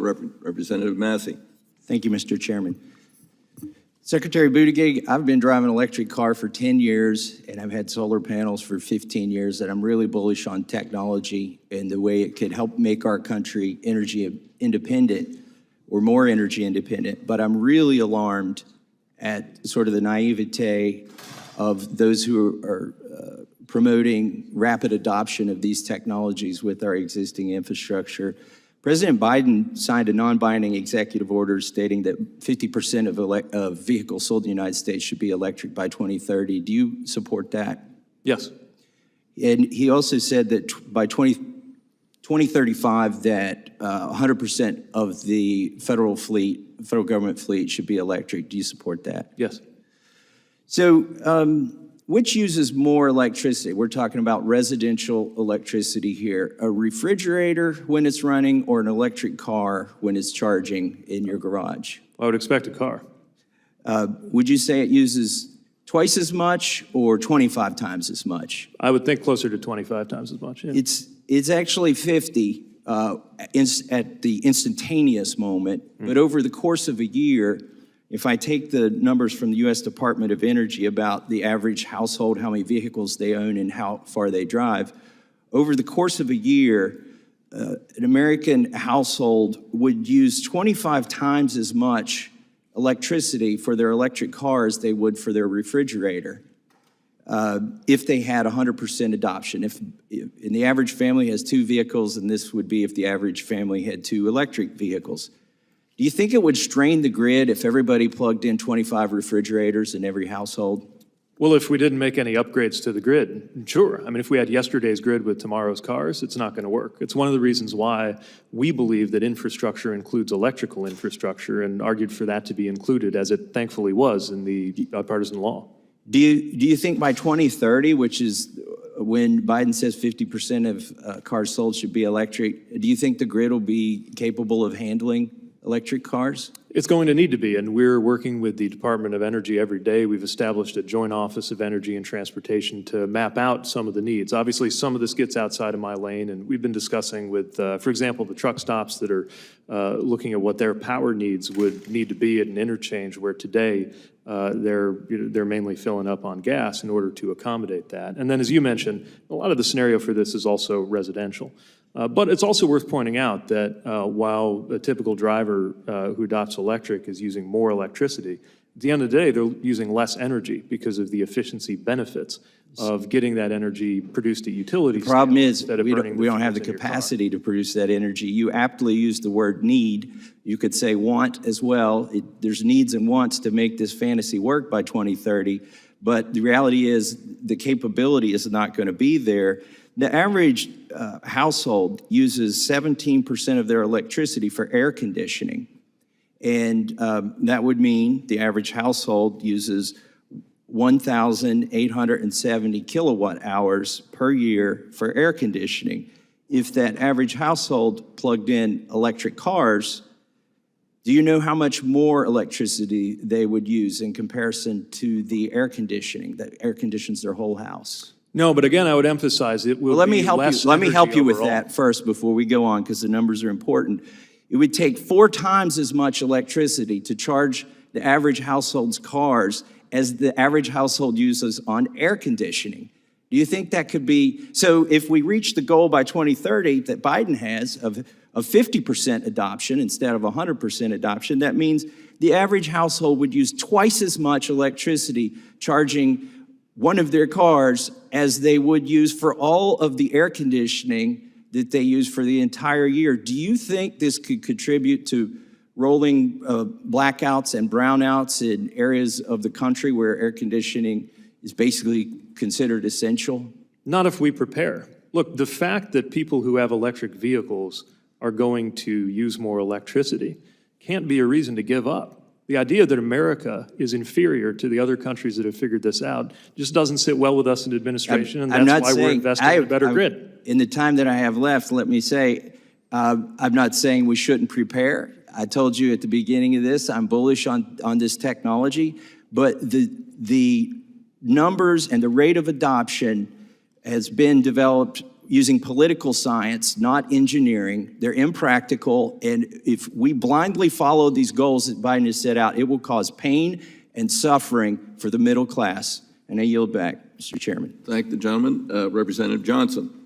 Representative Massi. Thank you, Mr. Chairman. Secretary Budigi, I've been driving an electric car for 10 years, and I've had solar panels for 15 years, and I'm really bullish on technology and the way it could help make our country energy independent or more energy independent. But I'm really alarmed at sort of the naivete of those who are promoting rapid adoption of these technologies with our existing infrastructure. President Biden signed a non-binding executive order stating that 50% of vehicles sold in the United States should be electric by 2030. Do you support that? Yes. And he also said that by 2035 that 100% of the federal government fleet should be electric. Do you support that? Yes. So which uses more electricity? We're talking about residential electricity here. A refrigerator when it's running or an electric car when it's charging in your garage? I would expect a car. Would you say it uses twice as much or 25 times as much? I would think closer to 25 times as much. Yeah. It's actually 50 at the instantaneous moment, but over the course of a year, if I take the numbers from the U.S. Department of Energy about the average household, how many vehicles they own and how far they drive, over the course of a year, an American household would use 25 times as much electricity for their electric car as they would for their refrigerator if they had 100% adoption. And the average family has 2 vehicles, and this would be if the average family had 2 electric vehicles. Do you think it would strain the grid if everybody plugged in 25 refrigerators in every household? Well, if we didn't make any upgrades to the grid, sure. I mean, if we had yesterday's grid with tomorrow's cars, it's not going to work. It's one of the reasons why we believe that infrastructure includes electrical infrastructure and argued for that to be included, as it thankfully was in the bipartisan law. Do you think by 2030, which is when Biden says 50% of cars sold should be electric, do you think the grid will be capable of handling electric cars? It's going to need to be, and we're working with the Department of Energy every day. We've established a joint office of energy and transportation to map out some of the needs. Obviously, some of this gets outside of my lane, and we've been discussing with, for example, the truck stops that are looking at what their power needs would need to be at an interchange where today they're mainly filling up on gas in order to accommodate that. And then, as you mentioned, a lot of the scenario for this is also residential. But it's also worth pointing out that while a typical driver who adopts electric is using more electricity, at the end of the day, they're using less energy because of the efficiency benefits of getting that energy produced at utility. The problem is we don't have the capacity to produce that energy. You aptly use the word need. You could say want as well. There's needs and wants to make this fantasy work by 2030, but the reality is the capability is not going to be there. The average household uses 17% of their electricity for air conditioning. And that would mean the average household uses 1,870 kilowatt hours per year for air conditioning. If that average household plugged in electric cars, do you know how much more electricity they would use in comparison to the air conditioning that air conditions their whole house? No, but again, I would emphasize it will let me be help less you. Let me help you with overall. that first before we go on, because the numbers are important. It would take 4 times as much electricity to charge the average household's cars as the average household uses on air conditioning. Do you think that could be, so if we reach the goal by 2030 that Biden has of 50% adoption instead of 100% adoption, that means the average household would use twice as much electricity charging one of their cars as they would use for all of the air conditioning that they use for the entire year. Do you think this could contribute to rolling blackouts and brownouts in areas of the country where air conditioning is basically considered essential? Not if we prepare. Look, the fact that people who have electric vehicles are going to use more electricity can't be a reason to give up. The idea that America is inferior to the other countries that have figured this out just doesn't sit well with us in administration, and that's why we're investing in a better grid. In the time that I have left, let me say, I'm not saying we shouldn't prepare. I told you at the beginning of this, I'm bullish on this technology, but the numbers and the rate of adoption has been developed using political science, not engineering. They're impractical, and if we blindly follow these goals that Biden has set out, it will cause pain and suffering for the middle class. And I yield back, Mr. Chairman. Thank the gentleman. Representative Johnson.